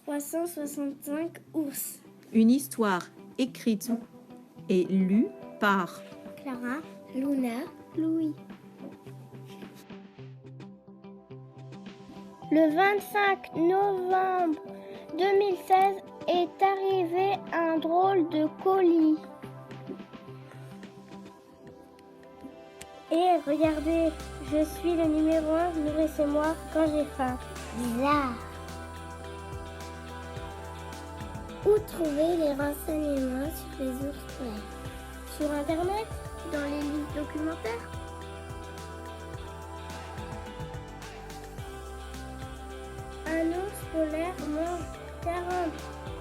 365 ours. Une histoire écrite et lue par Clara, Luna, Louis. Le 25 novembre 2016 est arrivé un drôle de colis. Et regardez, je suis le numéro 1, nourrissez-moi quand j'ai faim. Bizarre. Où trouver les renseignements sur les ours polaires? Sur Internet? Dans les livres documentaires? Un ours polaire mange 40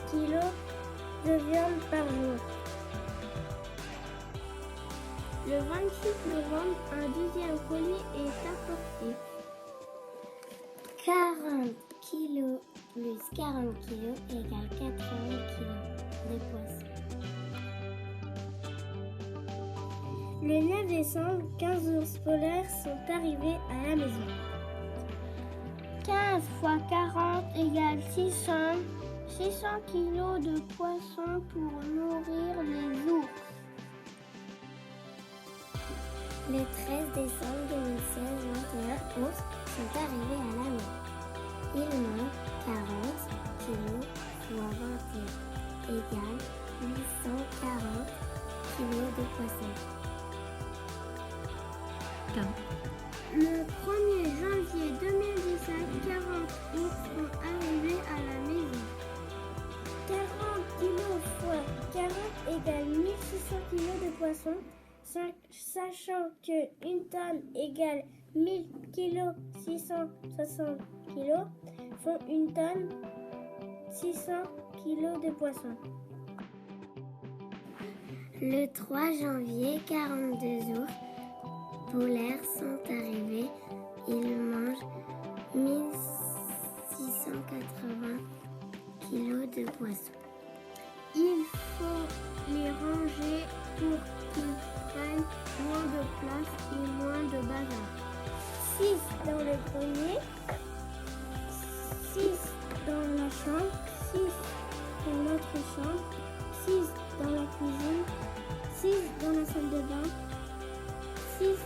kilos de viande par jour. Le 26 novembre, un deuxième colis est apporté. 40 kilos plus 40 kilos égale 80 kilos de poisson. Le 9 décembre, 15 ours polaires sont arrivés à la maison. 15 fois 40 égale 600. 600 kilos de poisson pour nourrir les ours. Le 13 décembre 2016, 21 ours sont arrivés à la maison. Ils mangent 40 kilos fois 21 égale 840 kilos de poisson. Le 1er janvier 2017, 40 ours sont arrivés à la maison. 40 kilos fois 40 égale 1600 kilos de poisson, sachant que 1 tonne égale 1000 kilos, 660 kilos, font 1 tonne 600 kilos de poisson. Le 3 janvier, 42 ours polaires sont arrivés. Ils mangent 1680 kilos de poisson. Il faut les ranger pour qu'ils prennent moins de place et moins de bazar. 6 dans le grenier, 6 dans la chambre, 6 dans l'autre chambre, 6 dans la cuisine, 6 dans la salle de bain, 6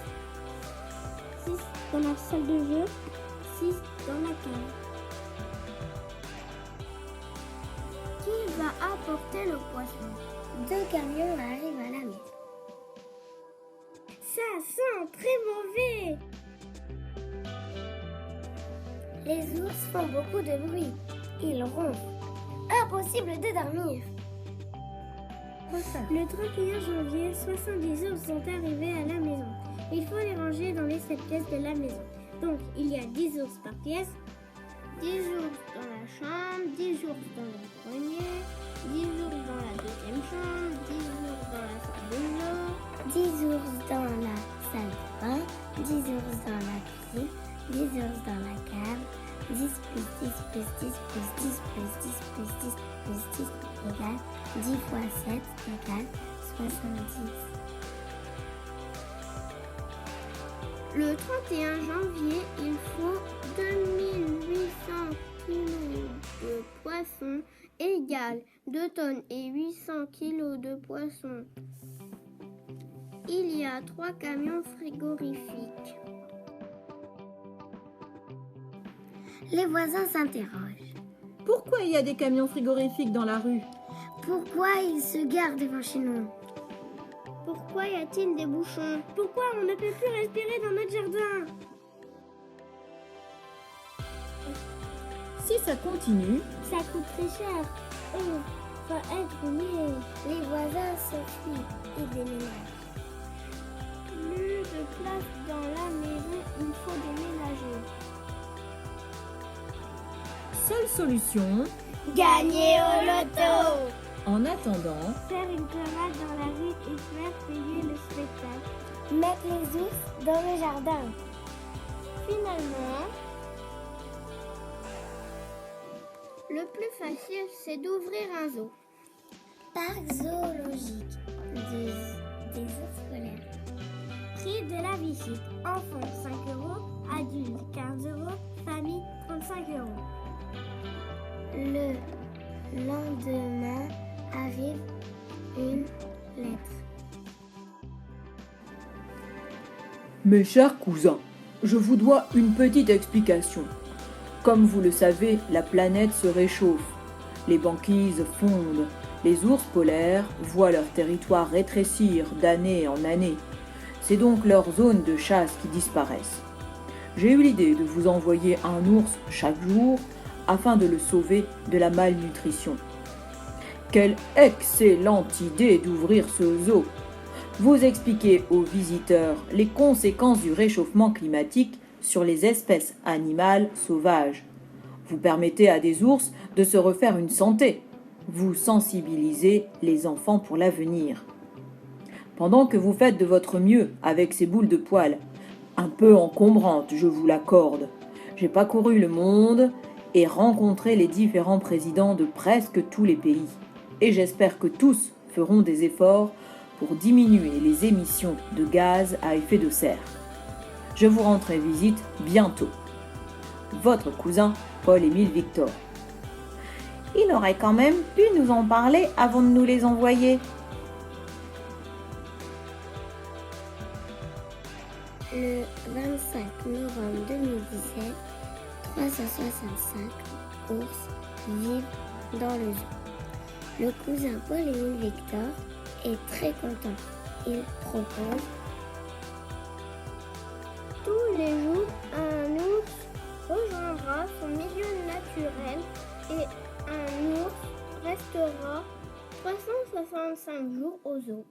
dans la salle de jeu, 6 dans la cave. Qui va apporter le poisson? 2 camions arrivent à la maison. Ça sent très mauvais! Les ours font beaucoup de bruit. Ils ronflent. Impossible de dormir. Le 31 janvier, 70 ours sont arrivés à la maison. Il faut les ranger dans les 7 pièces de la maison. Donc, il y a 10 ours par pièce. 10 ours dans la chambre, 10 ours dans le grenier, 10 ours dans la deuxième chambre, 10 ours dans la salle de jeu, 10 ours dans la salle de bain, 10 ours dans la cuisine, 10 ours dans la cave, 10 plus 10 plus 10 plus 10 plus 10 plus 10 plus 10 égale 10 fois 7 égale 70. Le 31 janvier, il faut 2800 kg de poisson égale 2 tonnes et 800 kg de poisson. Il y a 3 camions frigorifiques. Les voisins s'interrogent. Pourquoi il y a des camions frigorifiques dans la rue? Pourquoi ils se garent devant chez nous? Pourquoi y a-t-il des bouchons? Pourquoi on ne peut plus respirer dans notre jardin? Si ça continue, ça coûte très cher. On va être mieux. Les voisins s'enfuient et déménagent. Plus de place dans la maison, il faut déménager. seule solution, gagner au loto. En attendant, faire une parade dans la rue et faire payer le spectacle. Mettre les ours dans le jardin. Finalement, le plus facile, c'est d'ouvrir un zoo. Parc zoologique des ours polaires. Prix de la visite. Enfant 5 €, adulte 15 €, famille 35 €. Le lendemain arrive une lettre. Mes chers cousins, je vous dois une petite explication. Comme vous le savez, la planète se réchauffe, les banquises fondent, les ours polaires voient leur territoire rétrécir d'année en année. C'est donc leur zone de chasse qui disparaissent. J'ai eu l'idée de vous envoyer un ours chaque jour afin de le sauver de la malnutrition. Quelle excellente idée d'ouvrir ce zoo! Vous expliquez aux visiteurs les conséquences du réchauffement climatique sur les espèces animales sauvages. Vous permettez à des ours de se refaire une santé. Vous sensibilisez les enfants pour l'avenir. Pendant que vous faites de votre mieux avec ces boules de poils, un peu encombrantes, je vous l'accorde, j'ai parcouru le monde et rencontré les différents présidents de presque tous les pays. Et j'espère que tous feront des efforts pour diminuer les émissions de gaz à effet de serre. Je vous rendrai visite bientôt. Votre cousin Paul-Émile Victor. Il aurait quand même pu nous en parler avant de nous les envoyer. Le 25 novembre 2017, 365 ours vivent dans le zoo. Le cousin Paul-Émile Victor est très content. Il propose: tous les jours, un ours rejoindra son milieu naturel et un ours restera 365 jours au zoo.